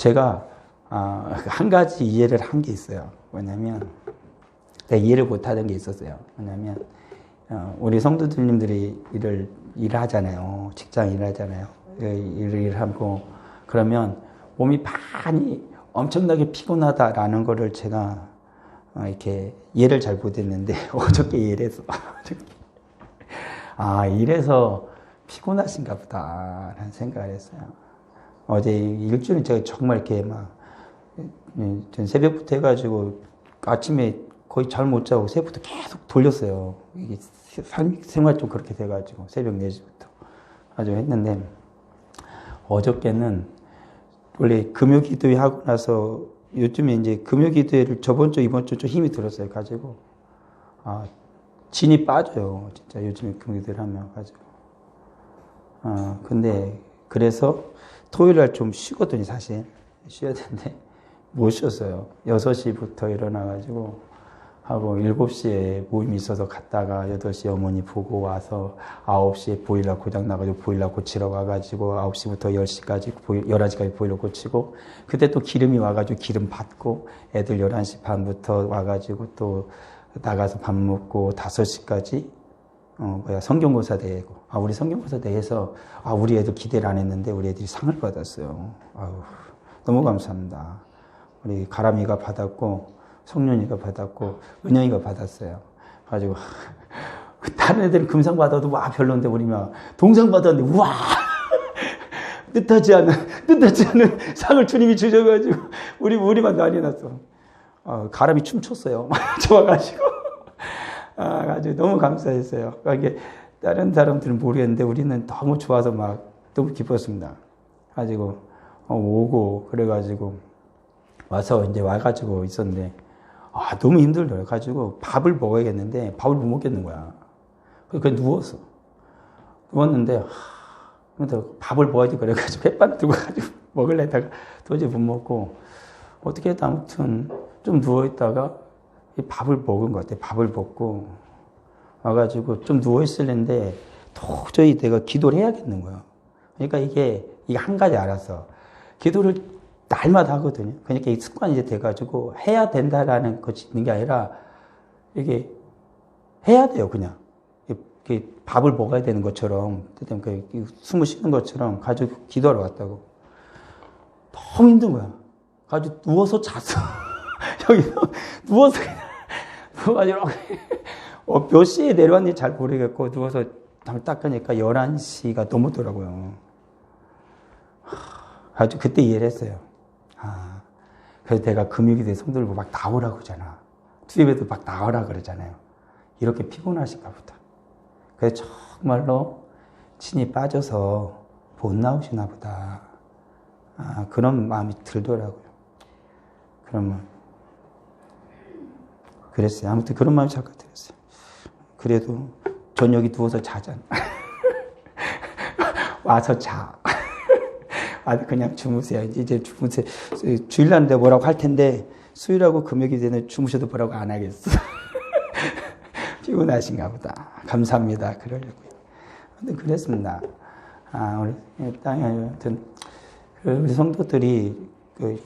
제가 한 가지 이해를 한 게 있어요. 뭐냐면 내가 이해를 못하던 게 있었어요. 뭐냐면 우리 성도들님들이 일을 하잖아요. 직장 일을 하잖아요. 일을 하고 그러면 몸이 많이 엄청나게 피곤하다라는 거를 제가 이렇게 이해를 잘 못했는데 어저께 이해를 했어. 이래서 피곤하신가 보다라는 생각을 했어요. 어제 일주일은 제가 정말 이렇게 전 새벽부터 해가지고 아침에 거의 잘 못 자고 새벽부터 계속 돌렸어요. 이게 생활 좀 그렇게 돼가지고 새벽 4시부터 아주 했는데 어저께는 원래 금요 기도회 하고 나서 요즘에 이제 금요 기도회를 저번 주 이번 주 좀 힘이 들었어요. 가지고 진이 빠져요. 진짜 요즘에 금요 기도회를 하면 가지고 근데 그래서 토요일 날 좀 쉬거든요. 사실 쉬어야 되는데 못 쉬었어요. 6시부터 일어나가지고 하고 7시에 모임이 있어서 갔다가 8시에 어머니 보고 와서 9시에 보일러 고장 나가지고 보일러 고치러 와가지고 9시부터 10시까지 11시까지 보일러 고치고 그때 또 기름이 와가지고 기름 받고 애들 11시 반부터 와가지고 또 나가서 밥 먹고 5시까지 성경고사 대회고 우리 성경고사 대회에서 우리 애들 기대를 안 했는데 우리 애들이 상을 받았어요. 너무 감사합니다. 우리 가람이가 받았고 성년이가 받았고 은영이가 받았어요. 가지고 다른 애들은 금상 받아도 별론데 우리 동상 받았는데 뜻하지 않은 상을 주님이 주셔가지고 우리만 난리 났어. 가람이 춤췄어요. 좋아가지고 아주 너무 감사했어요. 이게 다른 사람들은 모르겠는데 우리는 너무 좋아서 너무 기뻤습니다. 가지고 오고 그래가지고 와서 이제 와가지고 있었는데 너무 힘들더라고요. 가지고 밥을 먹어야겠는데 밥을 못 먹겠는 거야. 그래서 누웠어. 누웠는데 밥을 먹어야지 그래가지고 햇반 들고 가지고 먹으려다가 도저히 못 먹고 어떻게 해도 아무튼 좀 누워있다가 밥을 먹은 것 같아. 밥을 먹고 와가지고 좀 누워있을는데 도저히 내가 기도를 해야겠는 거야. 그러니까 이게 한 가지 알았어. 기도를 날마다 하거든요. 그러니까 이 습관이 이제 돼가지고 해야 된다라는 것이 있는 게 아니라 이게 해야 돼요, 그냥. 밥을 먹어야 되는 것처럼, 숨을 쉬는 것처럼 가지고 기도하러 왔다고. 너무 힘든 거야. 가지고 누워서 잤어. 여기서 누워서 누워가지고 몇 시에 내려왔는지 잘 모르겠고 누워서 잠을 딱 끄니까 11시가 넘었더라고요. 가지고 그때 이해를 했어요. 그래서 내가 금요일에 성도들 나오라고 그러잖아. 투입에도 나오라 그러잖아요. 이렇게 피곤하신가 보다. 그래서 정말로 진이 빠져서 못 나오시나 보다. 그런 마음이 들더라고요. 그러면 그랬어요. 아무튼 그런 마음이 잠깐 들었어요. 그래도 저녁에 누워서 자잖아. 와서 자. 그냥 주무세요. 이제 주무세요. 주일날인데 뭐라고 할 텐데 수요일하고 금요일이 되는 주무셔도 뭐라고 안 하겠어. 피곤하신가 보다. 감사합니다. 그러려고요. 근데 그랬습니다. 우리 땅에 아무튼 우리 성도들이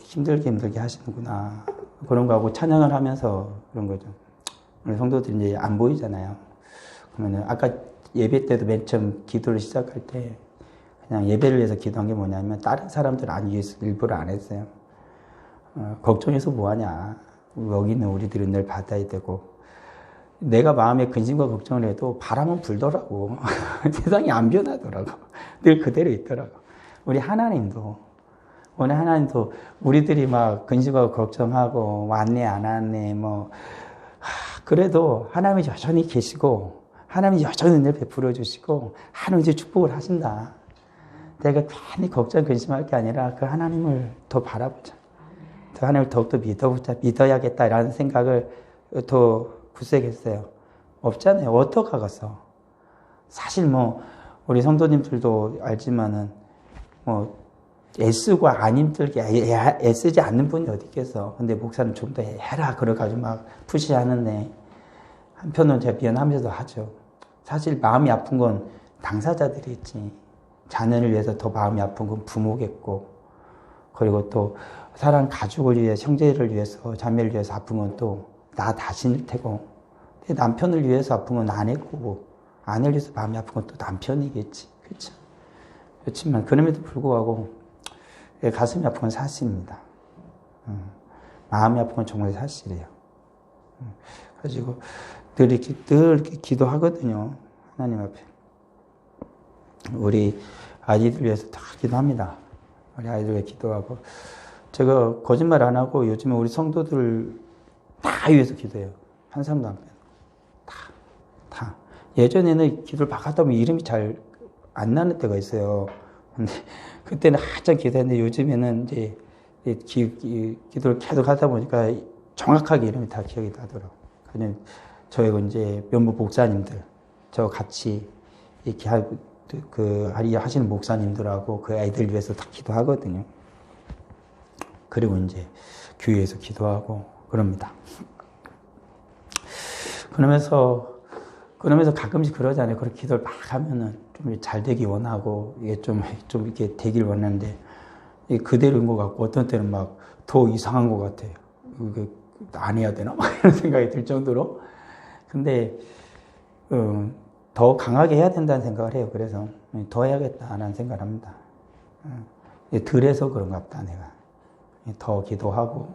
힘들게 하시는구나. 그런 거하고 찬양을 하면서 그런 거죠. 우리 성도들이 이제 안 보이잖아요. 그러면은 아까 예배 때도 맨 처음 기도를 시작할 때 그냥 예배를 위해서 기도한 게 뭐냐면 다른 사람들 안 위해서 일부러 안 했어요. 걱정해서 뭐하냐. 여기 있는 우리들은 늘 받아야 되고 내가 마음에 근심과 걱정을 해도 바람은 불더라고. 세상이 안 변하더라고. 늘 그대로 있더라고. 우리 하나님도 우리들이 근심하고 걱정하고 왔네 안 왔네 그래도 하나님이 여전히 계시고 하나님이 여전히 늘 베풀어 주시고 하나님이 축복을 하신다. 내가 괜히 걱정 근심할 게 아니라 그 하나님을 더 바라보자. 그 하나님을 더욱더 믿어보자. 믿어야겠다라는 생각을 더 굳세게 했어요. 없잖아요. 어떡하겠어. 사실 우리 성도님들도 알지만은 애쓰고 안 힘들게 애쓰지 않는 분이 어디 있겠어. 근데 목사는 좀 더 해라 그래가지고 푸시하는데 한편으로는 제가 미안하면서도 하죠. 사실 마음이 아픈 건 당사자들이 있지. 자녀를 위해서 더 마음이 아픈 건 부모겠고 그리고 또 사랑 가족을 위해, 형제를 위해서, 자매를 위해서 아픈 건 또 나 자신일 테고, 내 남편을 위해서 아픈 건 아내 거고, 아내를 위해서 마음이 아픈 건 또 남편이겠지. 그렇죠? 그렇지만 그럼에도 불구하고 가슴이 아픈 건 사실입니다. 마음이 아픈 건 정말 사실이에요. 가지고 늘 이렇게 기도하거든요. 하나님 앞에. 우리 아이들 위해서 다 기도합니다. 우리 아이들 위해 기도하고. 제가 거짓말 안 하고 요즘에 우리 성도들 다 위해서 기도해요. 한 사람도 안 빼고. 다. 예전에는 기도를 막 하다 보면 이름이 잘 안 나는 때가 있어요. 근데 그때는 한참 기도했는데 요즘에는 이제 기도를 계속 하다 보니까 정확하게 이름이 다 기억이 나더라고요. 그냥 저희가 이제 몇몇 목사님들, 저 같이 이렇게 하시는 목사님들하고 그 아이들 위해서 다 기도하거든요. 그리고 이제 교회에서 기도하고 그럽니다. 그러면서 가끔씩 그러잖아요. 그렇게 기도를 막 하면은 좀 잘 되기 원하고, 이게 좀 이렇게 되길 원하는데, 이게 그대로인 것 같고, 어떤 때는 막 더 이상한 것 같아요. 이게 안 해야 되나? 막 이런 생각이 들 정도로. 근데, 더 강하게 해야 된다는 생각을 해요. 그래서 더 해야겠다라는 생각을 합니다. 덜해서 그런가 보다, 내가. 더 기도하고,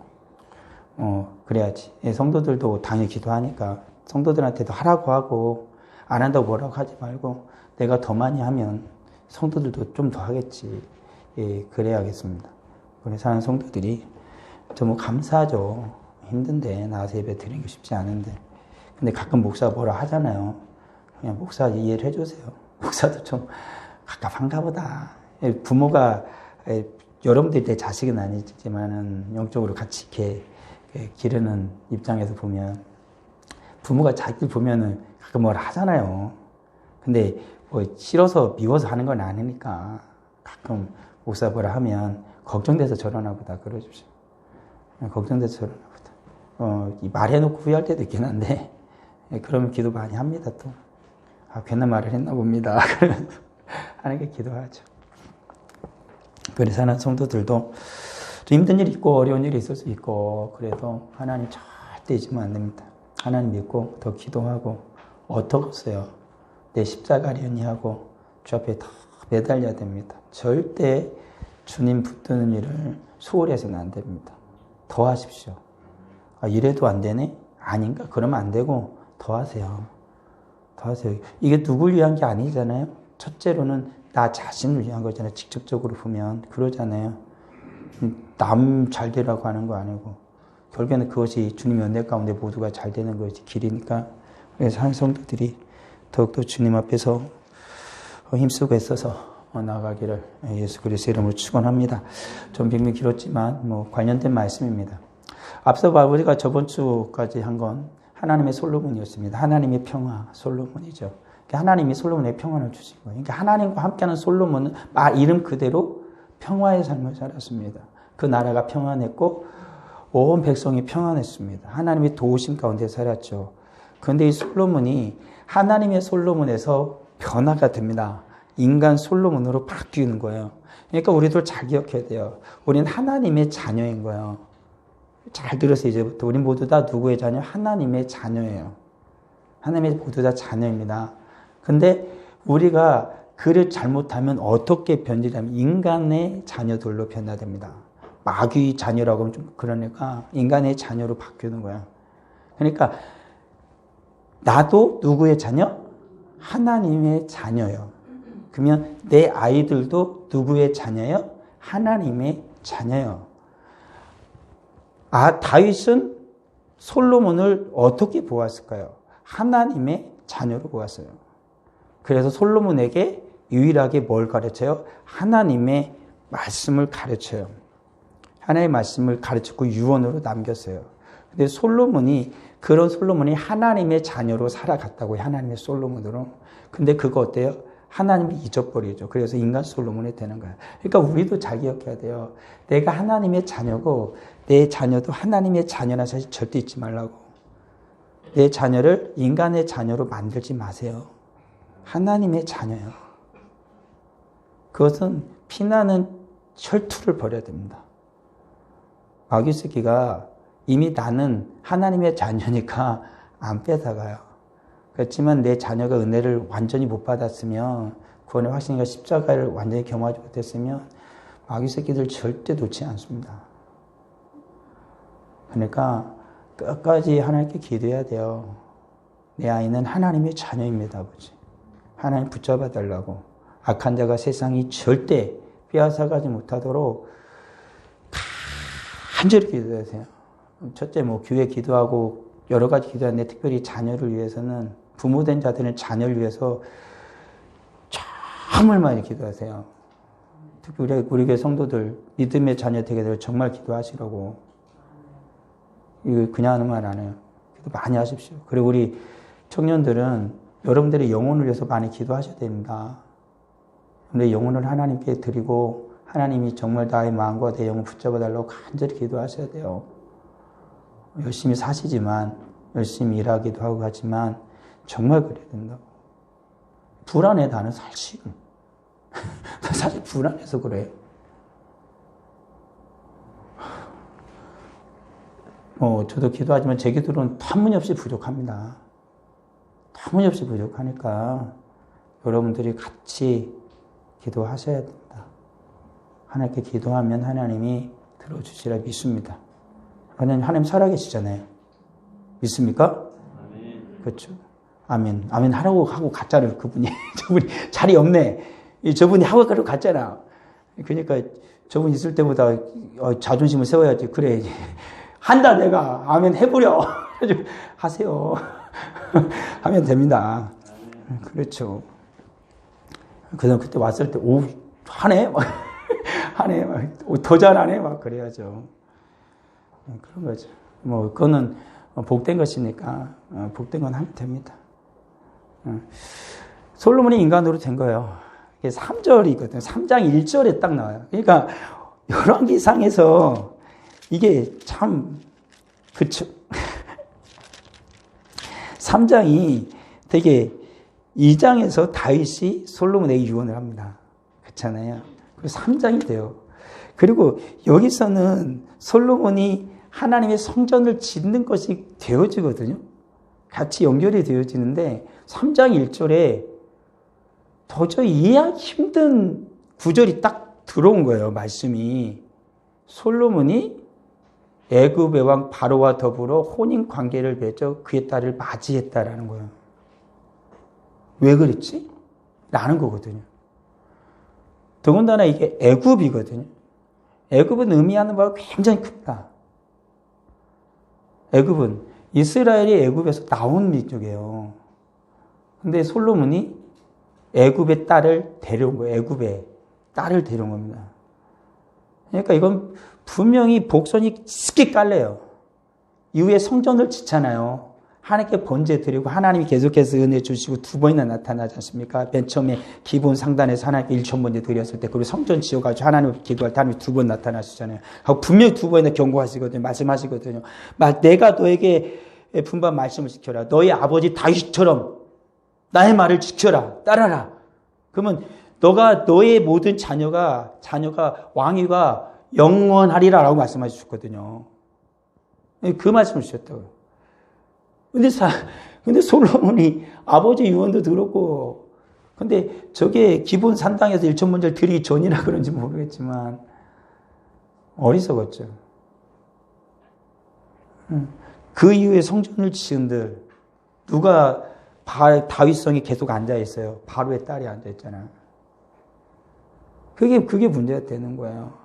그래야지. 성도들도 당연히 기도하니까, 성도들한테도 하라고 하고, 안 한다고 뭐라고 하지 말고, 내가 더 많이 하면 성도들도 좀 더 하겠지. 예, 그래야겠습니다. 우리 사는 성도들이 너무 감사하죠. 힘든데, 나와서 예배 드리는 게 쉽지 않은데. 근데 가끔 목사가 뭐라 하잖아요. 그냥 목사 이해를 해주세요. 목사도 좀 갑갑한가 보다. 부모가, 여러분들이 내 자식은 아니지만은 영적으로 같이 이렇게 기르는 입장에서 보면 부모가 자기를 보면은 가끔 뭐라 하잖아요. 근데 뭐 싫어서 미워서 하는 건 아니니까 가끔 목사 뭐라 하면 걱정돼서 저러나 보다 그러십시오. 걱정돼서 저러나 보다. 말해놓고 후회할 때도 있긴 한데 그러면 기도 많이 합니다 또. 괜한 말을 했나 봅니다. 그러면서 하는 게 기도하죠. 그래서 사는 성도들도 좀 힘든 일이 있고 어려운 일이 있을 수 있고 그래도 하나님 절대 잊으면 안 됩니다. 하나님 믿고 더 기도하고 어떻겠어요? 내 십자가려니 하고 주 앞에 다 매달려야 됩니다. 절대 주님 붙드는 일을 소홀히 해서는 안 됩니다. 더 하십시오. 이래도 안 되네? 아닌가? 그러면 안 되고 더 하세요. 더 하세요. 이게 누굴 위한 게 아니잖아요. 첫째로는 나 자신을 위한 거잖아요. 직접적으로 보면 그러잖아요. 남 잘 되라고 하는 거 아니고 결국에는 그것이 주님의 은혜 가운데 모두가 잘 되는 것이 길이니까. 그래서 한 성도들이 더욱더 주님 앞에서 힘쓰고 애써서 나아가기를 예수 그리스도의 이름으로 축원합니다. 좀 빙빙 길었지만 관련된 말씀입니다. 앞서 우리가 저번 주까지 한 건 하나님의 솔로몬이었습니다. 하나님의 평화 솔로몬이죠. 하나님이 솔로몬의 평안을 주신 거예요. 그러니까 하나님과 함께하는 솔로몬은 이름 그대로 평화의 삶을 살았습니다. 그 나라가 평안했고 온 백성이 평안했습니다. 하나님의 도우심 가운데 살았죠. 그런데 이 솔로몬이 하나님의 솔로몬에서 변화가 됩니다. 인간 솔로몬으로 바뀌는 거예요. 그러니까 우리도 잘 기억해야 돼요. 우리는 하나님의 자녀인 거예요. 잘 들으세요. 이제부터 우리 모두 다 누구의 자녀? 하나님의 자녀예요. 하나님의 모두 다 자녀입니다. 근데 우리가 그를 잘못하면 어떻게 변질하면 인간의 자녀들로 변화됩니다. 마귀 자녀라고 하면 좀 그러니까 인간의 자녀로 바뀌는 거야. 그러니까 나도 누구의 자녀? 하나님의 자녀예요. 그러면 내 아이들도 누구의 자녀예요? 하나님의 자녀예요. 다윗은 솔로몬을 어떻게 보았을까요? 하나님의 자녀로 보았어요. 그래서 솔로몬에게 유일하게 뭘 가르쳐요? 하나님의 말씀을 가르쳐요. 하나님의 말씀을 가르치고 유언으로 남겼어요. 근데 그런 솔로몬이 하나님의 자녀로 살아갔다고요. 하나님의 솔로몬으로. 근데 그거 어때요? 하나님이 잊어버리죠. 그래서 인간 솔로몬이 되는 거예요. 그러니까 우리도 잘 기억해야 돼요. 내가 하나님의 자녀고 내 자녀도 하나님의 자녀나 사실 절대 잊지 말라고. 내 자녀를 인간의 자녀로 만들지 마세요. 하나님의 자녀예요. 그것은 피나는 혈투를 벌여야 됩니다. 마귀 새끼가 이미 나는 하나님의 자녀니까 안 뺏어가요. 그렇지만 내 자녀가 은혜를 완전히 못 받았으면, 구원의 확신과 십자가를 완전히 경험하지 못했으면 마귀 새끼들 절대 놓지 않습니다. 그러니까 끝까지 하나님께 기도해야 돼요. 내 아이는 하나님의 자녀입니다, 아버지. 하나님 붙잡아 달라고. 악한 자가 세상이 절대 빼앗아가지 못하도록 간절히 기도하세요. 첫째, 교회 기도하고 여러 가지 기도하는데, 특별히 자녀를 위해서는, 부모된 자들은 자녀를 위해서 정말 많이 기도하세요. 특히 우리 교회 성도들, 믿음의 자녀 되게 되도록 정말 기도하시라고. 이거 그냥 하는 말 안 해요. 기도 많이 하십시오. 그리고 우리 청년들은 여러분들의 영혼을 위해서 많이 기도하셔야 됩니다. 내 영혼을 하나님께 드리고, 하나님이 정말 나의 마음과 내 영혼을 붙잡아 달라고 간절히 기도하셔야 돼요. 열심히 사시지만, 열심히 일하기도 하고 하지만 정말 그래야 된다고. 불안해, 나는 사실. 사실 불안해서 그래. 저도 기도하지만 제 기도는 터무니없이 부족합니다. 터무니없이 부족하니까 여러분들이 같이 기도하셔야 된다. 하나님께 기도하면 하나님이 들어주시라 믿습니다. 하나님 살아계시잖아요. 믿습니까? 아멘. 그렇죠. 아멘. 아멘 하라고 하고 갔잖아요, 그분이. 저분이 자리 없네. 저분이 하고 갔잖아. 그러니까 저분 있을 때보다 자존심을 세워야지. 그래. 한다, 내가. 아멘 해보려. 하세요. 하면 됩니다. 그렇죠. 그때 왔을 때, 하네? 하네? 더 잘하네? 막 그래야죠. 그런 거죠. 그거는 복된 것이니까, 복된 건 하면 됩니다. 솔로몬이 인간으로 된 거예요. 이게 3절이거든요. 3장 1절에 딱 나와요. 그러니까, 열왕기상에서 이게 참, 그쵸. 3장이 되게 2장에서 다윗이 솔로몬에게 유언을 합니다. 그렇잖아요. 그리고 3장이 돼요. 그리고 여기서는 솔로몬이 하나님의 성전을 짓는 것이 되어지거든요. 같이 연결이 되어지는데 3장 1절에 도저히 이해하기 힘든 구절이 딱 들어온 거예요. 말씀이. 솔로몬이 애굽의 왕 바로와 더불어 혼인 관계를 맺어 그의 딸을 맞이했다라는 거예요. 왜 그랬지? 라는 거거든요. 더군다나 이게 애굽이거든요. 애굽은 의미하는 바가 굉장히 큽니다. 애굽은 이스라엘이 애굽에서 나온 민족이에요. 근데 솔로몬이 애굽의 딸을 데려온 거예요. 애굽의 딸을 데려온 겁니다. 그러니까 이건 분명히 복선이 쉽게 깔려요. 이후에 성전을 짓잖아요. 하나님께 번제 드리고 하나님이 계속해서 은혜 주시고 두 번이나 나타나지 않습니까? 맨 처음에 기본 상단에서 하나님께 1,000번째 드렸을 때, 그리고 성전 지어가지고 하나님 기도할 때 하나님이 두 번 나타나시잖아요. 하고 분명히 두 번이나 경고하시거든요. 말씀하시거든요. 내가 너에게 분반 말씀을 지켜라. 너희 아버지 다윗처럼 나의 말을 지켜라. 따라라. 그러면 너의 모든 자녀가 왕위가 영원하리라라고 말씀하셨거든요. 그 말씀을 주셨다고요. 근데 솔로몬이 아버지 유언도 들었고, 근데 저게 기본 산당에서 1,000번째를 드리기 전이라 그런지 모르겠지만, 어리석었죠. 그 이후에 성전을 지은들, 누가 다윗성이 계속 앉아있어요. 바로의 딸이 앉아있잖아요. 그게 문제가 되는 거예요.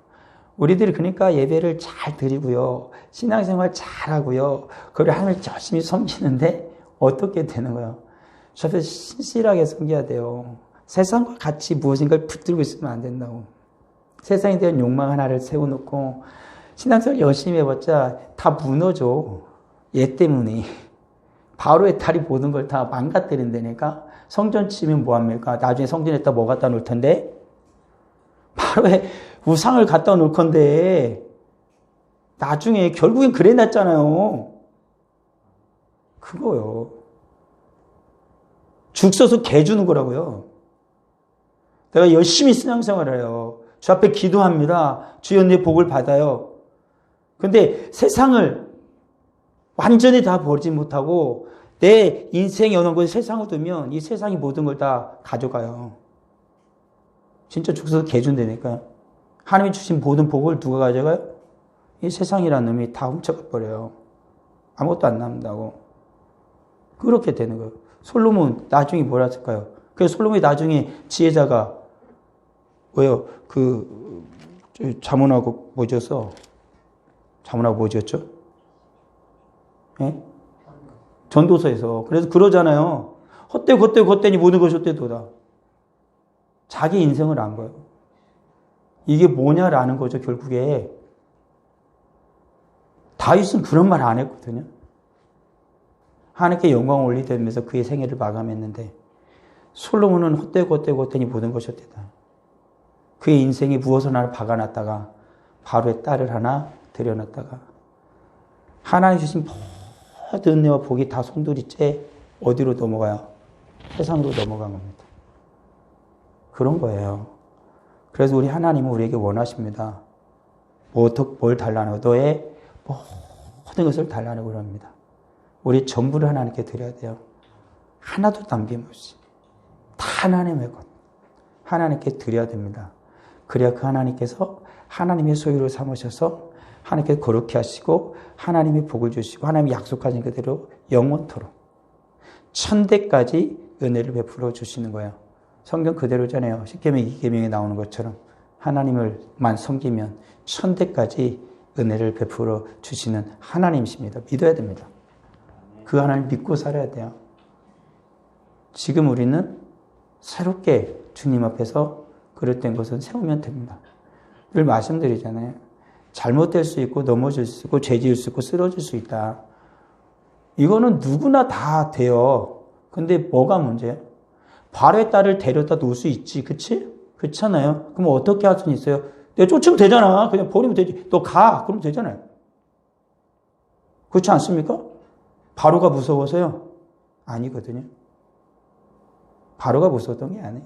우리들이 그러니까 예배를 잘 드리고요. 신앙생활 잘 하고요. 그걸 하나님을 열심히 섬기는데 어떻게 되는 거예요? 저 앞에서 신실하게 섬겨야 돼요. 세상과 같이 무엇인가를 붙들고 있으면 안 된다고. 세상에 대한 욕망 하나를 세워놓고 신앙생활 열심히 해봤자 다 무너져. 얘 때문에. 바로의 딸이 모든 걸 다 망가뜨린다니까. 성전 치면 뭐합니까? 나중에 성전에다 뭐 갖다 놓을 텐데? 바로의 우상을 갖다 놓을 건데, 나중에 결국엔 그래 놨잖아요. 그거요. 죽 써서 개 주는 거라고요. 내가 열심히 신앙생활을 해요. 주 앞에 기도합니다. 주여 내 복을 받아요. 근데 세상을 완전히 다 버리지 못하고 내 인생에 어느 곳에 세상을 두면 이 세상이 모든 걸 다 가져가요. 진짜 죽어서 개준다니까요. 하나님이 주신 모든 복을 누가 가져가요? 이 세상이라는 놈이 다 훔쳐가 버려요. 아무것도 안 남는다고. 그렇게 되는 거예요. 솔로몬 나중에 뭐라 했을까요? 그래서 솔로몬이 나중에 지혜자가 왜요? 자문하고 뭐였어? 자문하고 뭐였죠? 예? 전도서에서. 그래서 그러잖아요. 헛되니 모든 것이 헛되도다. 자기 인생을 안 거예요. 이게 뭐냐라는 거죠, 결국에. 다윗은 그런 말 안 했거든요. 하나님께 영광을 올리면서 그의 생애를 마감했는데 솔로몬은 헛되니 모든 것이 헛되다. 그의 인생에 무엇을 하나 박아놨다가 바로의 딸을 하나 들여놨다가 하나님 주신 모든 은혜와 복이 다 송두리째 어디로 넘어가요? 세상으로 넘어간 겁니다. 그런 거예요. 그래서 우리 하나님은 우리에게 원하십니다. 뭘 달라는 거? 너의 모든 것을 달라는 거랍니다. 우리 전부를 하나님께 드려야 돼요. 하나도 남김없이. 다 하나님의 것. 하나님께 드려야 됩니다. 그래야 그 하나님께서 하나님의 소유를 삼으셔서 하나님께 거룩히 하시고 하나님의 복을 주시고 하나님이 약속하신 그대로 영원토록 천대까지 은혜를 베풀어 주시는 거예요. 성경 그대로잖아요. 십계명, 이계명에 나오는 것처럼 하나님을만 섬기면 천대까지 은혜를 베풀어 주시는 하나님이십니다. 믿어야 됩니다. 그 하나님 믿고 살아야 돼요. 지금 우리는 새롭게 주님 앞에서 그릇된 것은 세우면 됩니다. 늘 말씀드리잖아요. 잘못될 수 있고 넘어질 수 있고 죄 지을 수 있고 쓰러질 수 있다. 이거는 누구나 다 돼요. 근데 뭐가 문제예요? 바로의 딸을 데려다 놓을 수 있지. 그치? 그렇잖아요. 그럼 어떻게 할 수 있어요? 내가 쫓으면 되잖아. 그냥 버리면 되지. 너 가. 그러면 되잖아요. 그렇지 않습니까? 바로가 무서워서요? 아니거든요. 바로가 무서웠던 게 아니에요.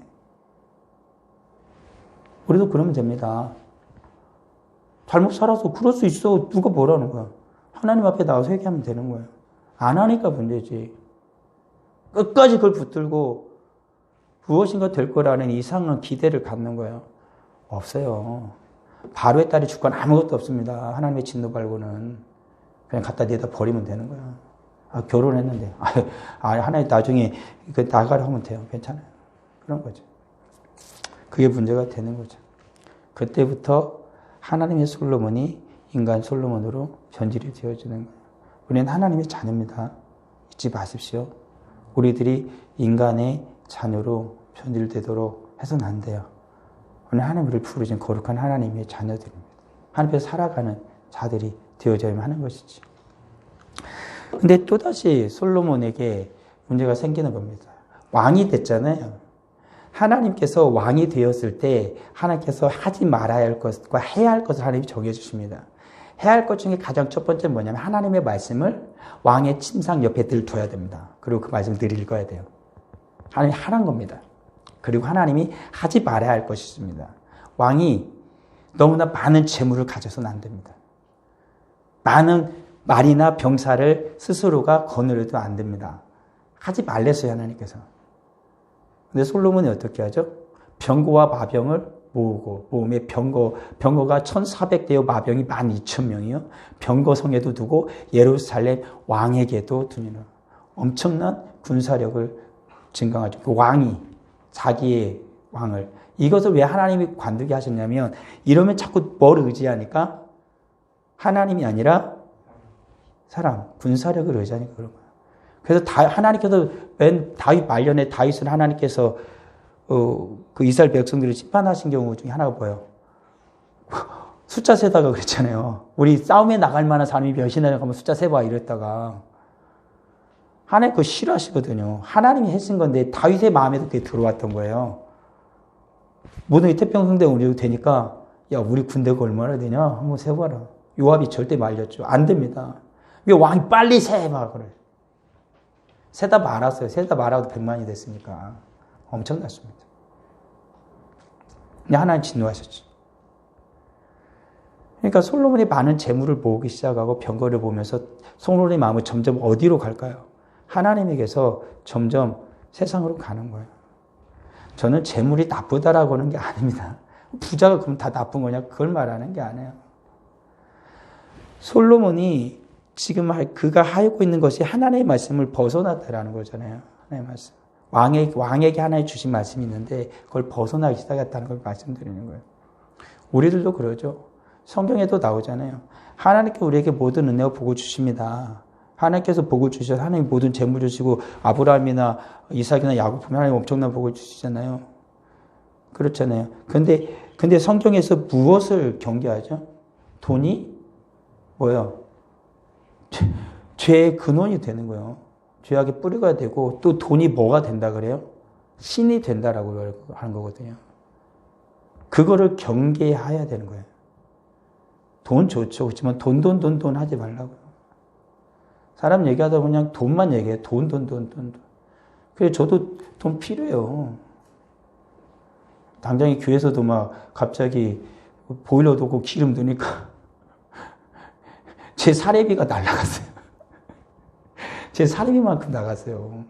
우리도 그러면 됩니다. 잘못 살아서 그럴 수 있어. 누가 뭐라는 거야. 하나님 앞에 나와서 회개하면 되는 거예요. 안 하니까 문제지. 끝까지 그걸 붙들고 무엇인가 될 거라는 이상한 기대를 갖는 거예요. 없어요. 바로의 딸이 죽건 아무것도 없습니다. 하나님의 진노 말고는. 그냥 갖다 대다 버리면 되는 거야. 결혼했는데. 하나님 나중에 나가려 하면 돼요. 괜찮아요. 그런 거죠. 그게 문제가 되는 거죠. 그때부터 하나님의 솔로몬이 인간 솔로몬으로 변질이 되어지는 거예요. 우리는 하나님의 자녀입니다. 잊지 마십시오. 우리들이 인간의 자녀로 변질되도록 해서는 안 돼요. 오늘 하나님을 부르신 거룩한 하나님의 자녀들입니다. 하나님께서 살아가는 자들이 되어져야만 하는 것이지. 근데 또다시 솔로몬에게 문제가 생기는 겁니다. 왕이 됐잖아요. 하나님께서 왕이 되었을 때 하나님께서 하지 말아야 할 것과 해야 할 것을 하나님이 정해주십니다. 해야 할 것 중에 가장 첫 번째 뭐냐면 하나님의 말씀을 왕의 침상 옆에 늘 둬야 됩니다. 그리고 그 말씀을 늘 읽어야 돼요. 하나님이 하라는 겁니다. 그리고 하나님이 하지 말아야 할 것이 있습니다. 왕이 너무나 많은 재물을 가져서는 안 됩니다. 많은 말이나 병사를 스스로가 거느려도 안 됩니다. 하지 말랬어요, 하나님께서. 근데 솔로몬이 어떻게 하죠? 병거와 마병을 모으고, 모음에 병거가 1,400대요, 마병이 12,000명이요. 병거성에도 두고 예루살렘 왕에게도 두니라. 엄청난 군사력을 증강하죠. 그 왕이 자기의 왕을. 이것을 왜 하나님이 관두게 하셨냐면 이러면 자꾸 뭘 의지하니까 하나님이 아니라 사람, 군사력을 의지하니까 그런 거예요. 그래서 하나님께서 맨 다윗 말년에 다윗은 하나님께서 그 이스라엘 백성들을 심판하신 경우 중에 하나가 뭐예요? 숫자 세다가 그랬잖아요. 우리 싸움에 나갈 만한 사람이 몇이나 가면 숫자 세봐 이랬다가 하나님 그거 싫어하시거든요. 하나님이 하신 건데 다윗의 마음에도 그게 들어왔던 거예요. 모든 태평성대 우리도 되니까 야 우리 군대가 얼마나 되냐 한번 세봐라. 요압이 절대 말렸죠. 안 됩니다. 왜 왕이 빨리 세봐 그래. 세다 말았어요. 세다 말아도 100만이 됐으니까 엄청났습니다. 근데 하나님 진노하셨죠. 그러니까 솔로몬이 많은 재물을 모으기 시작하고 병거를 보면서 솔로몬의 마음은 점점 어디로 갈까요? 하나님에게서 점점 세상으로 가는 거예요. 저는 재물이 나쁘다라고 하는 게 아닙니다. 부자가 그럼 다 나쁜 거냐? 그걸 말하는 게 아니에요. 솔로몬이 지금 그가 하고 있는 것이 하나님의 말씀을 벗어났다라는 거잖아요. 하나님의 말씀. 왕에게 하나님 주신 말씀이 있는데 그걸 벗어나기 시작했다는 걸 말씀드리는 거예요. 우리들도 그러죠. 성경에도 나오잖아요. 하나님께 우리에게 모든 은혜와 복을 주십니다. 하나님께서 복을 주셔서 하나님 모든 재물 주시고 아브라함이나 이삭이나 야곱 보면 하나님 엄청난 복을 주시잖아요. 그렇잖아요. 근데 성경에서 무엇을 경계하죠? 돈이 뭐예요? 죄의 근원이 되는 거예요. 죄악의 뿌리가 되고 또 돈이 뭐가 된다 그래요? 신이 된다라고 하는 거거든요. 그거를 경계해야 되는 거예요. 돈 좋죠. 그렇지만 돈 하지 말라고요. 사람 얘기하다 보면 그냥 돈만 얘기해요. 돈. 그래서 저도 돈 필요해요. 당장에 교회에서도 막 갑자기 보일러도 없고 기름 넣으니까 제 사례비가 날라갔어요. 제 사례비만큼 나갔어요.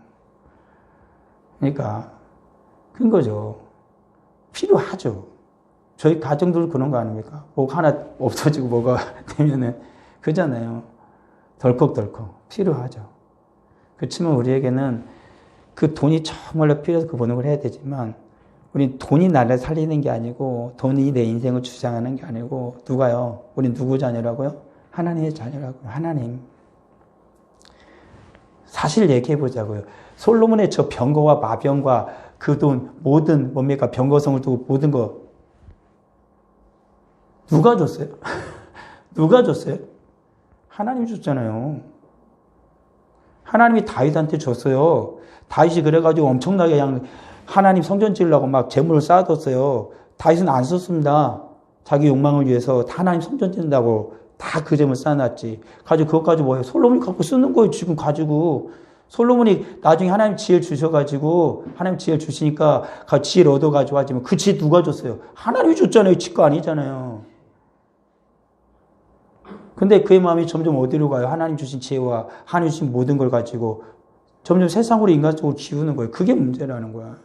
그러니까 그런 거죠. 필요하죠. 저희 가정들 그런 거 아닙니까? 뭐 하나 없어지고 뭐가 되면은 그잖아요. 덜컥 필요하죠. 그렇지만 우리에게는 그 돈이 정말로 필요해서 그 번역을 해야 되지만 우리 돈이 나를 살리는 게 아니고 돈이 내 인생을 주장하는 게 아니고 누가요? 우리 누구 자녀라고요? 하나님의 자녀라고요. 하나님. 사실 얘기해 보자고요. 솔로몬의 저 병거와 마병과 그 돈 모든 뭡니까? 병거성을 두고 모든 거 누가 줬어요? 누가 줬어요? 하나님이 줬잖아요. 하나님이 다윗한테 줬어요. 다윗이 그래가지고 엄청나게 그냥 하나님 성전 지으려고 막 재물을 쌓아뒀어요. 다윗은 안 썼습니다. 자기 욕망을 위해서 하나님 성전 짓는다고 다 그 재물 쌓아놨지. 가지고 그것까지 뭐예요? 솔로몬이 갖고 쓰는 거예요. 지금 가지고. 솔로몬이 나중에 하나님 지혜를 주셔가지고 하나님 지혜를 주시니까 그 지혜를 얻어가지고 하지만 그 지혜 누가 줬어요? 하나님이 줬잖아요. 지 거 아니잖아요. 근데 그의 마음이 점점 어디로 가요? 하나님 주신 지혜와 하나님 주신 모든 걸 가지고 점점 세상으로 인간적으로 기우는 거예요. 그게 문제라는 거야.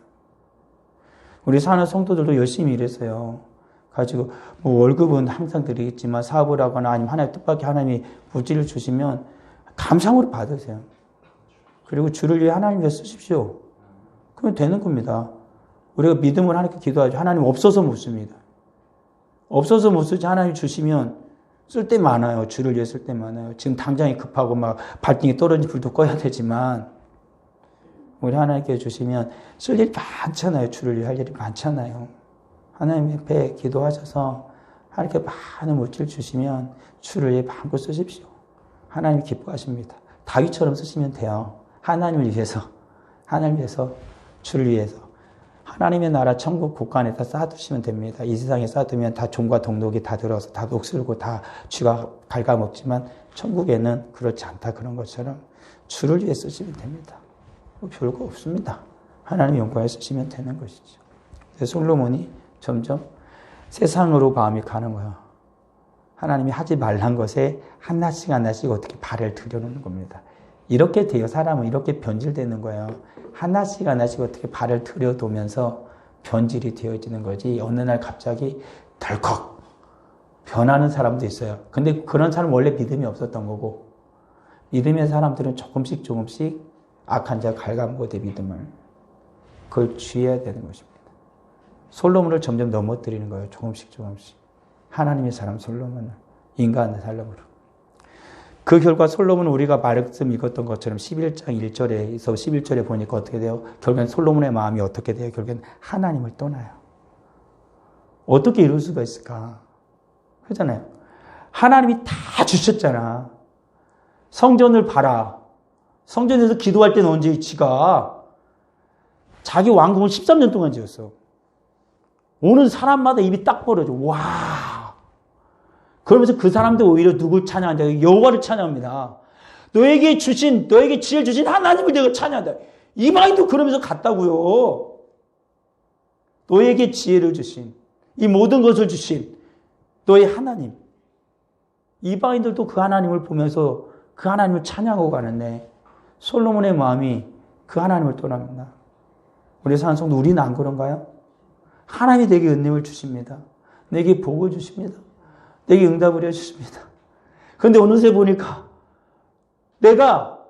우리 사는 성도들도 열심히 일했어요. 가지고 뭐 월급은 항상 드리겠지만 사업을 하거나 아니면 하나님 뜻밖의 하나님이 물질을 주시면 감사함으로 받으세요. 그리고 주를 위해 하나님 위해 쓰십시오. 그러면 되는 겁니다. 우리가 믿음을 하나님께 기도하죠. 하나님 없어서 못 씁니다. 없어서 못 쓰지 하나님 주시면 쓸 때 많아요. 주를 위해 쓸 때 많아요. 지금 당장이 급하고 막 발등에 떨어진 불도 꺼야 되지만 우리 하나님께 주시면 쓸 일이 많잖아요. 주를 위해 할 일이 많잖아요. 하나님 앞에 기도하셔서 하나님께 많은 물질 주시면 주를 위해 마음껏 쓰십시오. 하나님 기뻐하십니다. 다윗처럼 쓰시면 돼요. 하나님을 위해서, 하나님을 위해서, 주를 위해서. 하나님의 나라 천국 곳간에다 쌓아두시면 됩니다. 이 세상에 쌓아두면 다 종과 동록이 다 들어서 다 녹슬고 다 쥐가 갉아먹지만 천국에는 그렇지 않다. 그런 것처럼 주를 위해 쓰시면 됩니다. 뭐 별거 없습니다. 하나님 영광에 쓰시면 되는 것이죠. 그래서 솔로몬이 점점 세상으로 마음이 가는 거예요. 하나님이 하지 말란 것에 하나씩 어떻게 발을 들여놓는 겁니다. 이렇게 돼요. 사람은 이렇게 변질되는 거예요. 하나씩 어떻게 발을 들여놓으면서 변질이 되어지는 거지. 어느 날 갑자기 덜컥 변하는 사람도 있어요. 근데 그런 사람은 원래 믿음이 없었던 거고 믿음의 사람들은 조금씩 악한 자가 갉아먹어대 믿음을. 그걸 주의해야 되는 것입니다. 솔로몬을 점점 넘어뜨리는 거예요. 조금씩. 하나님의 사람 솔로몬을 인간의 사람으로. 그 결과 솔로몬은 우리가 말씀 읽었던 것처럼 11장 1절에서 11절에 보니까 어떻게 돼요? 결국엔 솔로몬의 마음이 어떻게 돼요? 결국엔 하나님을 떠나요. 어떻게 이럴 수가 있을까? 그러잖아요. 하나님이 다 주셨잖아. 성전을 봐라. 성전에서 기도할 때는 언제 지가 자기 왕궁을 13년 동안 지었어. 오는 사람마다 입이 딱 벌어져. 와. 그러면서 그 사람들 오히려 누굴 찬양한다? 여호와를 찬양합니다. 너에게 지혜를 주신 하나님을 내가 찬양한다. 이 마음도 그러면서 같다고요. 너에게 지혜를 주신, 이 모든 것을 주신 너의 하나님. 이방인들도 그 하나님을 보면서 그 하나님을 찬양하고 가는데 솔로몬의 마음이 그 하나님을 떠납니다. 우리 사는 성도 우리는 안 그런가요? 하나님이 내게 은혜를 주십니다. 내게 복을 주십니다. 내게 응답을 해주십니다. 그런데 어느새 보니까 내가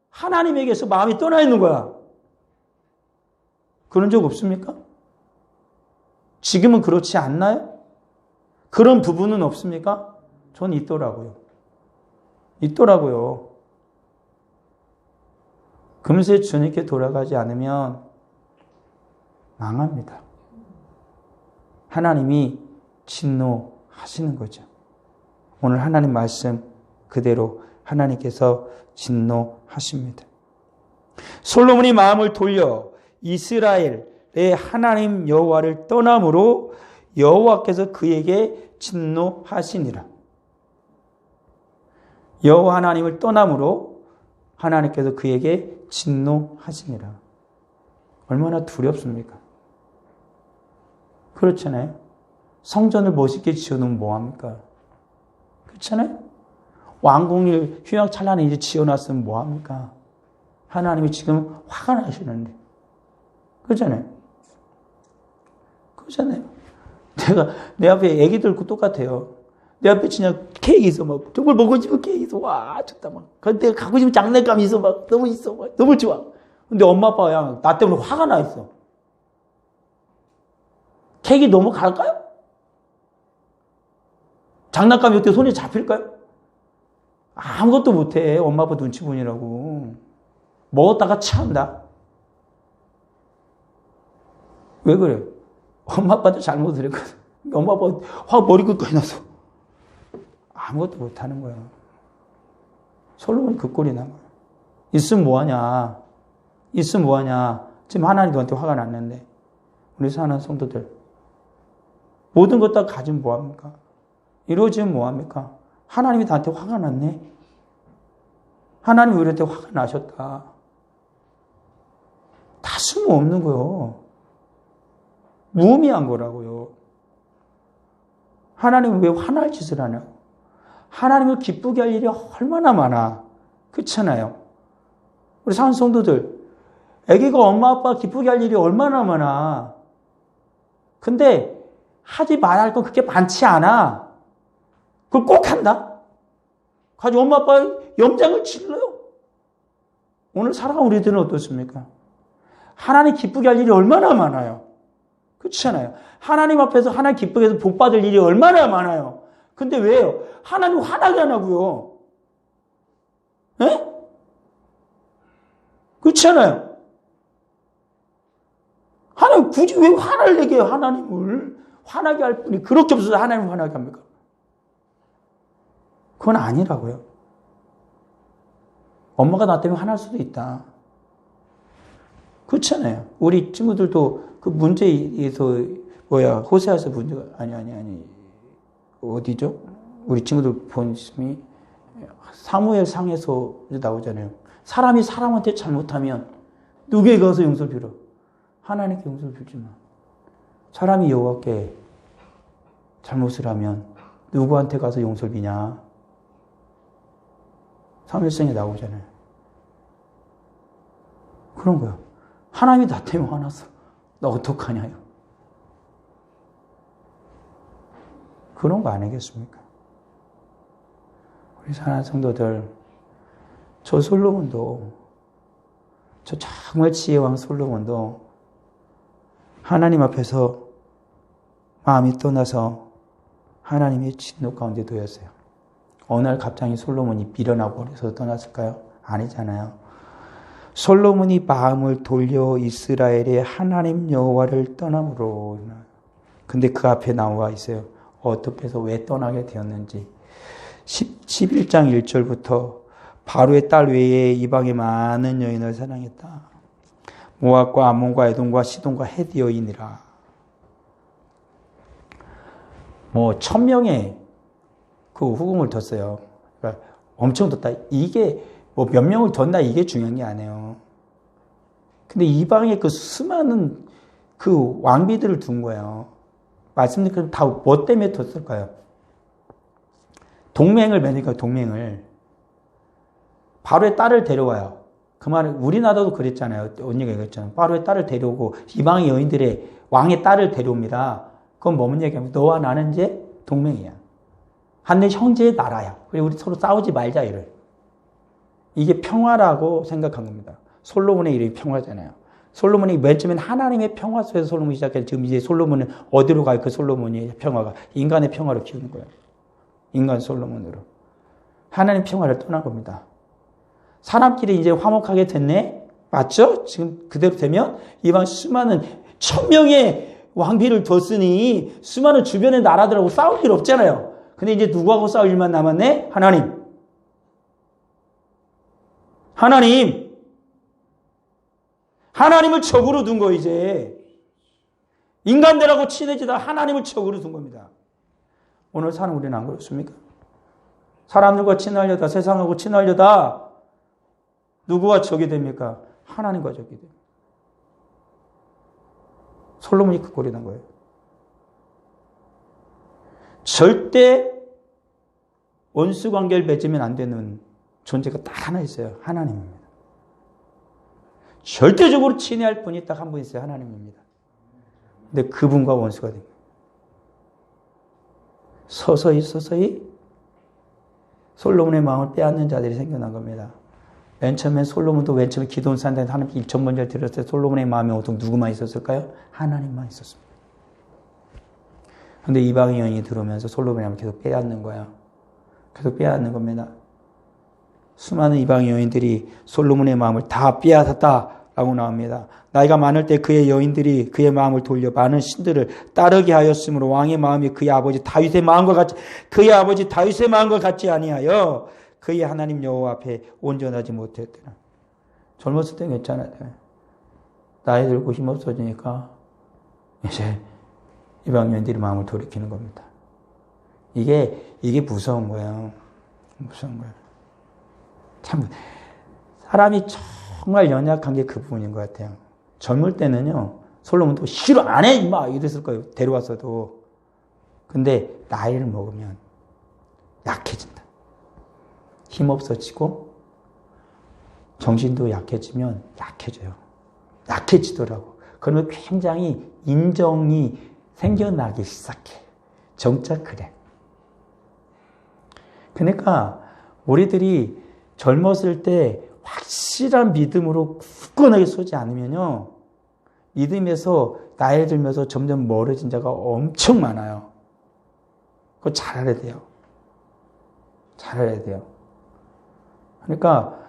하나님에게서 마음이 떠나 있는 거야. 그런 적 없습니까? 지금은 그렇지 않나요? 그런 부분은 없습니까? 전 있더라고요. 있더라고요. 금세 주님께 돌아가지 않으면 망합니다. 하나님이 진노하시는 거죠. 오늘 하나님 말씀 그대로 하나님께서 진노하십니다. 솔로몬이 마음을 돌려 이스라엘의 하나님 여호와를 떠남으로 여호와께서 그에게 진노하시니라. 여호와 하나님을 떠남으로 하나님께서 그에게 진노하시니라. 얼마나 두렵습니까? 그렇잖아요. 성전을 멋있게 지어놓으면 뭐합니까? 그렇잖아요. 왕궁을 휘황찬란히 이제 지어놨으면 뭐합니까? 하나님이 지금 화가 나시는데. 그렇잖아요. 그렇잖아요. 내 앞에 애기들 똑같아요. 내 앞에 진짜 케이크 있어. 막, 정말 먹고 싶은 케이크 있어. 와, 좋다. 막. 근데 갖고 싶은 장난감이 있어. 막, 너무 있어. 막, 너무 좋아. 근데 엄마, 아빠가 그냥 나 때문에 화가 나 있어. 케이크 너무 갈까요? 장난감이 어떻게 손에 잡힐까요? 아무것도 못해. 엄마, 아빠 눈치 보느라고. 먹었다가 참다. 왜 그래요? 엄마, 아빠도 잘못을 했거든. 엄마, 아빠 확 머리 끝까지 나서. 아무것도 못하는 거야. 솔로몬이 그 꼴이 난 거야. 있으면 뭐하냐. 있으면 뭐하냐. 지금 하나님 너한테 화가 났는데. 우리 사는 성도들. 모든 것 다 가지면 뭐합니까? 이루어지면 뭐합니까? 하나님이 나한테 화가 났네. 하나님이 우리한테 화가 나셨다. 다 쓸모없는 거요. 무의미한 거라고요. 하나님은 왜 화날 짓을 하냐고. 하나님을 기쁘게 할 일이 얼마나 많아. 그렇잖아요. 우리 사는 성도들, 아기가 엄마 아빠 기쁘게 할 일이 얼마나 많아. 근데 하지 말아야 할 건 그렇게 많지 않아. 그걸 꼭 한다. 가지고 엄마 아빠 염장을 질러요. 오늘 살아가는 우리들은 어떻습니까? 하나님 기쁘게 할 일이 얼마나 많아요. 그렇잖아요. 하나님 앞에서 하나님 기쁘게 해서 복 받을 일이 얼마나 많아요. 근데 왜요? 하나님 화나게 하냐고요. 에? 그렇잖아요. 하나님 굳이 왜 화를 내게 해요? 하나님을 화나게 할 분이 그렇게 없어서 하나님을 화나게 합니까? 그건 아니라고요. 엄마가 나 때문에 화날 수도 있다. 그렇잖아요. 우리 친구들도 그 문제에서 호세아서 문제가 아니 어디죠? 우리 친구들 본심이 사무엘 상에서 나오잖아요. 사람이 사람한테 잘못하면 누구에게 가서 용서를 빌어? 하나님께 용서를 빌지만 사람이 여호와께 잘못을 하면 누구한테 가서 용서를 비냐? 사무엘상에 나오잖아요. 그런 거야. 하나님이 나 때문에 화났어. 나 어떡하냐요? 그런 거 아니겠습니까? 우리 사랑하는 성도들, 저 솔로몬도, 저 정말 지혜왕 솔로몬도 하나님 앞에서 마음이 떠나서 하나님의 진노 가운데 놓였어요. 어느 날 갑자기 솔로몬이 미련하고 버려서 떠났을까요? 아니잖아요. 솔로몬이 마음을 돌려 이스라엘의 하나님 여호와를 떠남으로. 근데 그 앞에 나와 있어요. 어떻게 해서 왜 떠나게 되었는지. 11장 1절부터 바로의 딸 외에 이방의 많은 여인을 사랑했다. 모압과 암몬과 에돔과 시돈과 헷 여인이라. 1000명의 그 후궁을 뒀어요. 그러니까 엄청 뒀다. 이게 몇 명을 뒀나 이게 중요한 게 아니에요. 근데 이방의 그 수많은 그 왕비들을 둔 거예요. 말씀드린 다 뭐 때문에 뒀을까요? 동맹을 맺으니까 동맹을. 바로의 딸을 데려와요. 그 말은 우리나라도 그랬잖아요. 언니가 얘기했잖아요. 바로의 딸을 데려오고 이방의 여인들의 왕의 딸을 데려옵니다. 그건 뭐면 얘기하면 너와 나는 이제 동맹이야. 한 형제의 나라야. 그리고 우리 서로 싸우지 말자 이래. 이게 평화라고 생각한 겁니다. 솔로몬의 이름이 평화잖아요. 솔로몬이 맨 처음엔 하나님의 평화 속에서 솔로몬이 시작해서 지금 이제 솔로몬은 어디로 가요? 그 솔로몬의 평화가 인간의 평화로 키우는 거예요. 인간 솔로몬으로. 하나님 평화를 떠난 겁니다. 사람끼리 이제 화목하게 됐네? 맞죠? 지금 그대로 되면 이방 수많은 1000명의 왕비를 뒀으니 수많은 주변의 나라들하고 싸울 일 없잖아요. 근데 이제 누구하고 싸울 일만 남았네? 하나님. 하나님을 적으로 둔 거 이제. 인간들하고 친해지다 하나님을 적으로 둔 겁니다. 오늘 사는 우리는 안 그렇습니까? 사람들과 친하려다 세상하고 친하려다 누구와 적이 됩니까? 하나님과 적이 됩니다. 솔로몬이 그 꼴이 난 거예요. 절대 원수 관계를 맺으면 안 되는 존재가 딱 하나 있어요. 하나님입니다. 절대적으로 친애할 분이 딱 한 분 있어요. 하나님입니다. 근데 그분과 원수가 됩니다. 서서히 솔로몬의 마음을 빼앗는 자들이 생겨난 겁니다. 맨 처음에 솔로몬도 맨 처음에 기도원 산다는 하나님 1,000번째를 들었을 때 솔로몬의 마음에 오직 누구만 있었을까요? 하나님만 있었습니다. 그런데 이방의 여인이 들어오면서 솔로몬의 마음을 계속 빼앗는 거예요. 계속 빼앗는 겁니다. 수많은 이방의 여인들이 솔로몬의 마음을 다 빼앗았다라고 나옵니다. 나이가 많을 때 그의 여인들이 그의 마음을 돌려 많은 신들을 따르게 하였으므로 왕의 마음이 그의 아버지 다윗의 마음과 같지 아니하여 그의 하나님 여호와 앞에 온전하지 못했더라. 젊었을 땐 괜찮아요. 나이 들고 힘없어지니까 이제 이방 여인들이 마음을 돌이키는 겁니다. 이게 무서운 거예요. 무서운 거예요. 참 사람이 정말 연약한 게 그 부분인 것 같아요. 젊을 때는요, 솔로몬도 싫어 안 해 임마 이랬을 거예요. 데려왔어도. 근데 나이를 먹으면 약해진다. 힘없어지고 정신도 약해지면 약해져요. 약해지더라고. 그러면 굉장히 인정이 생겨나기 시작해. 정작 그래. 그러니까 우리들이 젊었을 때 확실한 믿음으로 굳건하게 서지 않으면요, 믿음에서 나이 들면서 점점 멀어진 자가 엄청 많아요. 그거 잘 알아야 돼요. 잘 알아야 돼요. 그러니까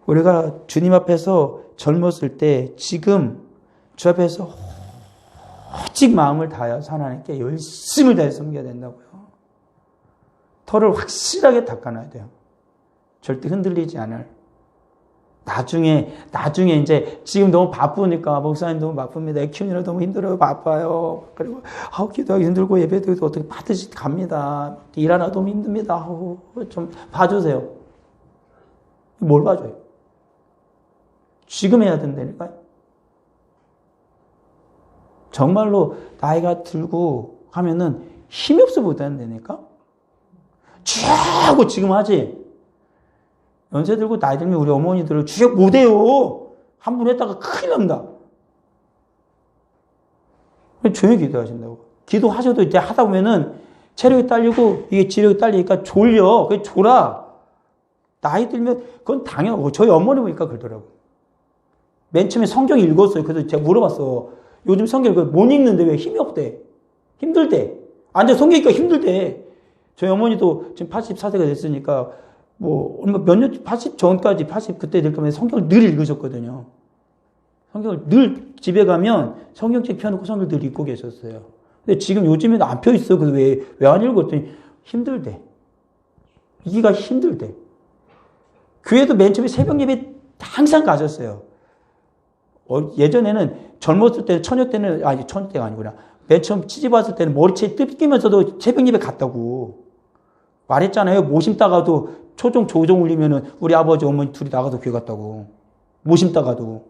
우리가 주님 앞에서 젊었을 때 지금 주 앞에서 오직 마음을 다하여서 하나님께 열심을 다해서 섬겨야 된다고요. 털을 확실하게 닦아놔야 돼요. 절대 흔들리지 않을. 나중에 이제 지금 너무 바쁘니까 목사님 너무 바쁩니다. 애 키우느라 너무 힘들어요. 바빠요. 그리고 기도하기 힘들고 예배도 어떻게 받으시 갑니다. 일하나 너무 힘듭니다. 좀 봐주세요. 뭘 봐줘요? 지금 해야 된다니까요. 정말로 나이가 들고 하면은 힘이 없어 못한다니까. 쥐하고 지금 하지. 연세 들고 나이 들면 우리 어머니들을 쥐하고 못해요. 한 번 했다가 큰일 납니다. 조용히 기도하신다고. 기도하셔도 이제 하다 보면은 체력이 딸리고 이게 지력이 딸리니까 졸려. 그게 졸아. 나이 들면 그건 당연하고. 저희 어머니 보니까 그러더라고. 맨 처음에 성경 읽었어요. 그래서 제가 물어봤어. 요즘 성경 못 읽는데 왜 힘이 없대? 힘들대. 앉아 성경 읽기가 힘들대. 저희 어머니도 지금 84세가 됐으니까 얼마 몇 년, 80 전까지, 80 그때 될 거면 성경을 늘 읽으셨거든요. 성경을 늘 집에 가면 성경책 펴놓고 성경을 늘 읽고 계셨어요. 근데 지금 요즘에는 안 펴있어. 그래서 왜 안 읽었더니 힘들대. 이기가 힘들대. 교회도 맨 처음에 새벽 예배 항상 가셨어요. 예전에는 젊었을 때, 처녀 때는 아니구나. 맨 처음 시집 왔을 때는 머리채 뜯기면서도 새벽 예배 갔다고. 말했잖아요. 못 심다가도 초종, 조종 울리면은 우리 아버지, 어머니 둘이 나가서 교회 갔다고. 못 심다가도.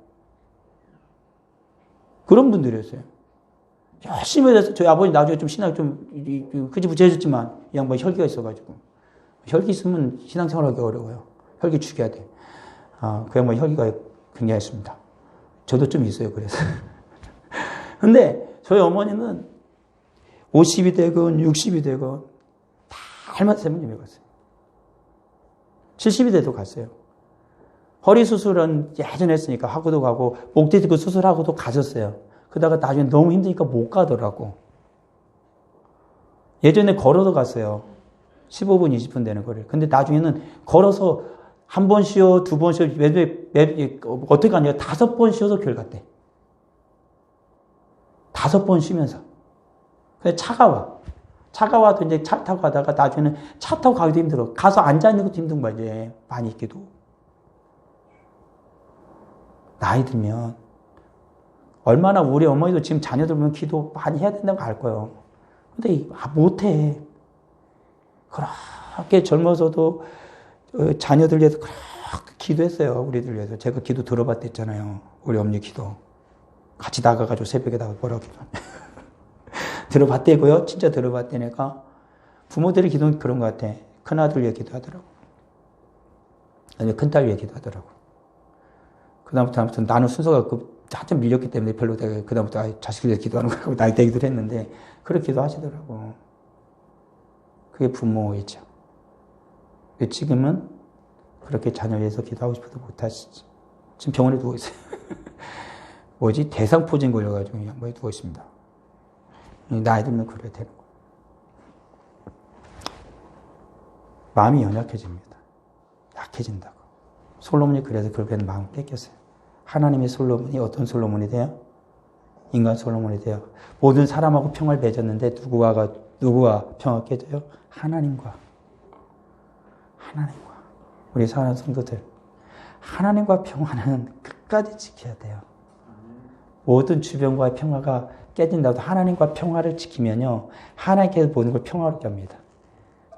그런 분들이었어요. 열심히 해서 저희 아버지 나중에 좀 신앙 좀 흐지부지 해줬지만 이 양반이 혈기가 있어가지고 혈기 있으면 신앙생활하기 어려워요. 혈기 죽여야 돼. 그냥 뭐 혈기가 굉장했습니다. 저도 좀 있어요, 그래서. 근데 저희 어머니는 50이 되건 60이 되건 다 할머니 세모님이 갔어요. 70이 돼도 갔어요. 허리 수술은 예전에 했으니까 하고도 가고, 목 디스크 수술하고도 가셨어요. 그러다가 나중에 너무 힘드니까 못 가더라고. 예전에 걸어도 갔어요. 15분, 20분 되는 거리를. 근데 나중에는 걸어서 한 번 쉬어, 두 번 쉬어, 어떻게 하냐. 5번 쉬어서 교회 갔대. 5번 쉬면서. 근데 차가 와. 차가 와도 이제 차 타고 가다가 나중에는 차 타고 가기도 힘들어. 가서 앉아있는 것도 힘든 거야, 이제. 많이 있기도. 나이 들면, 얼마나 우리 어머니도 지금 자녀들 보면 기도 많이 해야 된다고 알 거예요. 근데, 못해. 그렇게 젊어서도 자녀들 위해서 그렇게 기도했어요. 우리들 위해서. 제가 기도 들어봤댔잖아요. 우리 어머니 기도. 같이 나가가지고 새벽에다가 뭐라고 기도. 들어봤대고요. 진짜 들어봤대니까. 부모들의 기도는 그런 것 같아. 큰아들 위해 기도하더라고. 아니, 큰딸 위해 기도하더라고. 그다음부터 아무튼 나는 순서가 한참 밀렸기 때문에 별로 내가 그다음부터 자식을 위해 기도하는 거라고 나이 되기도 했는데, 그렇게 기도하시더라고. 그게 부모이죠. 지금은 그렇게 자녀 위해서 기도하고 싶어도 못하시지. 지금 병원에 누워 있어요. 뭐지? 대상포진 걸려가지고 양반에 누워 있습니다. 나이 들면 그래야 되는 거예요. 마음이 연약해집니다. 약해진다고. 솔로몬이 그래서 결국에는 마음을 뺏겼어요. 하나님의 솔로몬이 어떤 솔로몬이 돼요? 인간 솔로몬이 돼요. 모든 사람하고 평화를 맺었는데 누구와 평화 깨져요? 하나님과. 우리 사랑하는 성도들, 하나님과 평화는 끝까지 지켜야 돼요. 모든 주변과의 평화가 깨진다고 하나님과 평화를 지키면요, 하나님께서 모든 걸 평화롭게 합니다.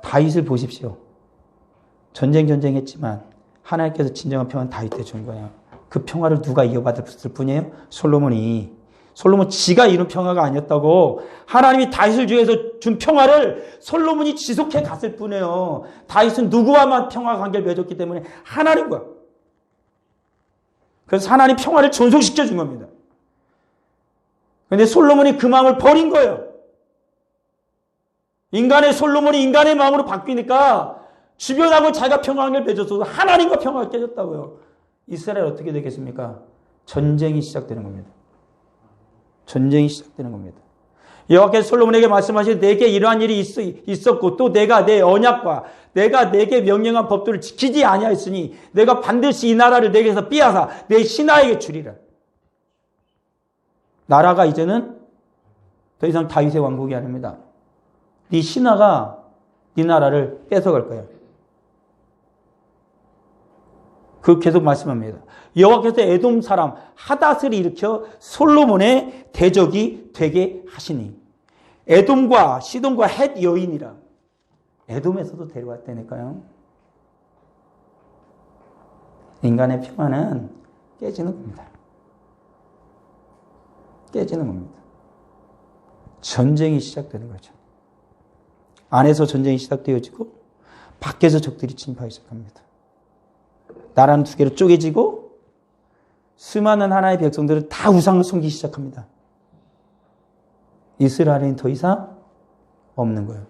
다윗을 보십시오. 전쟁했지만 하나님께서 진정한 평화는 다윗에 준 거예요. 그 평화를 누가 이어받았을 뿐이에요? 솔로몬이. 솔로몬 지가 이룬 평화가 아니었다고. 하나님이 다윗을 주해서 준 평화를 솔로몬이 지속해 갔을 뿐이에요. 다윗은 누구와만 평화 관계를 맺었기 때문에 하나님과. 그래서 하나님 평화를 존속시켜 준 겁니다. 그런데 솔로몬이 그 마음을 버린 거예요. 솔로몬이 인간의 마음으로 바뀌니까 주변하고 자기가 평화 관계를 맺었어도 하나님과 평화가 깨졌다고요. 이스라엘 어떻게 되겠습니까? 전쟁이 시작되는 겁니다. 여호와께서 솔로몬에게 말씀하시되 내게 이러한 일이 있었고 또 내가 내 언약과 내가 내게 명령한 법도를 지키지 아니하였으니 내가 반드시 이 나라를 내게서 빼앗아 내 신하에게 주리라. 나라가 이제는 더 이상 다윗의 왕국이 아닙니다. 네 신하가 네 나라를 뺏어갈 거야. 그 계속 말씀합니다. 여호와께서 에돔 사람 하닷을 일으켜 솔로몬의 대적이 되게 하시니 에돔과 시돈과 헷 여인이라. 에돔에서도 데려왔다니까요. 인간의 평화는 깨지는 겁니다. 전쟁이 시작되는 거죠. 안에서 전쟁이 시작되어지고 밖에서 적들이 침입하기 시작합니다. 나라는 두 개로 쪼개지고 수많은 하나의 백성들은 다 우상을 섬기기 시작합니다. 이스라엘은 더 이상 없는 거예요.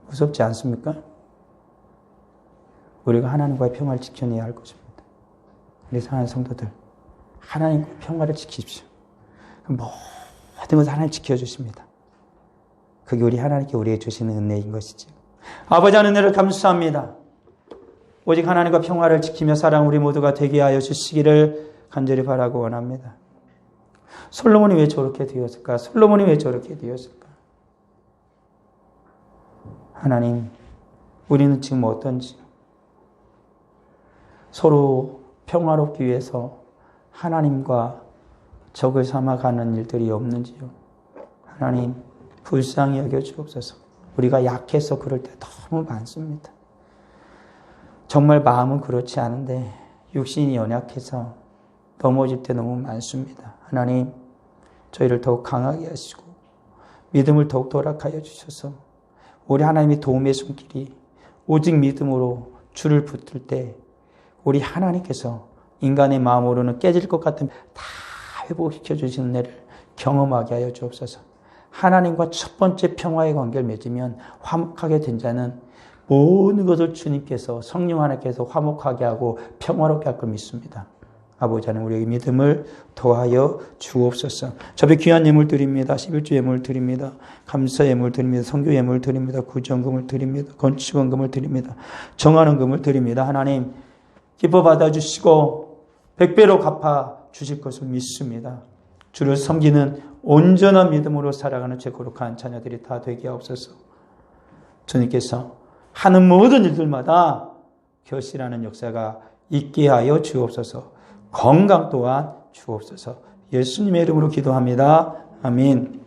무섭지 않습니까? 우리가 하나님과의 평화를 지켜내야 할 것입니다. 우리 사랑하는 성도들, 하나님과의 평화를 지키십시오. 모든 것을 하나님 지켜주십니다. 그게 우리 하나님께 우리에게 주시는 은혜인 것이죠. 아버지 하나님을 감사합니다. 오직 하나님과 평화를 지키며 사랑 우리 모두가 되게 하여 주시기를 간절히 바라고 원합니다. 솔로몬이 왜 저렇게 되었을까? 하나님, 우리는 지금 어떤지 서로 평화롭기 위해서 하나님과 적을 삼아가는 일들이 없는지요. 하나님, 불쌍히 여겨주옵소서. 우리가 약해서 그럴 때 너무 많습니다. 정말 마음은 그렇지 않은데 육신이 연약해서 넘어질 때 너무 많습니다. 하나님, 저희를 더욱 강하게 하시고 믿음을 더욱 도락하여 주셔서 우리 하나님의 도움의 손길이 오직 믿음으로 주를 붙들 때 우리 하나님께서 인간의 마음으로는 깨질 것 같은 다 회복시켜 주시는 애를 경험하게 하여 주옵소서. 하나님과 첫 번째 평화의 관계를 맺으면 화목하게 된 자는 모든 것을 주님께서 성령 하나님께서 화목하게 하고 평화롭게 할 걸 믿습니다. 아버지 하나님 우리에게 믿음을 더하여 주옵소서. 저배 귀한 예물 드립니다. 11주 예물 드립니다. 감사 예물 드립니다. 선교 예물 드립니다. 구정금을 드립니다. 건축원금을 드립니다. 정하는 금을 드립니다. 하나님 기뻐 받아주시고 100배로 갚아 주실 것을 믿습니다. 주를 섬기는 온전한 믿음으로 살아가는 제 거룩한 자녀들이 다 되게 하옵소서. 주님께서 하는 모든 일들마다 결실하는 역사가 있게 하여 주옵소서. 건강 또한 주옵소서. 예수님의 이름으로 기도합니다. 아멘.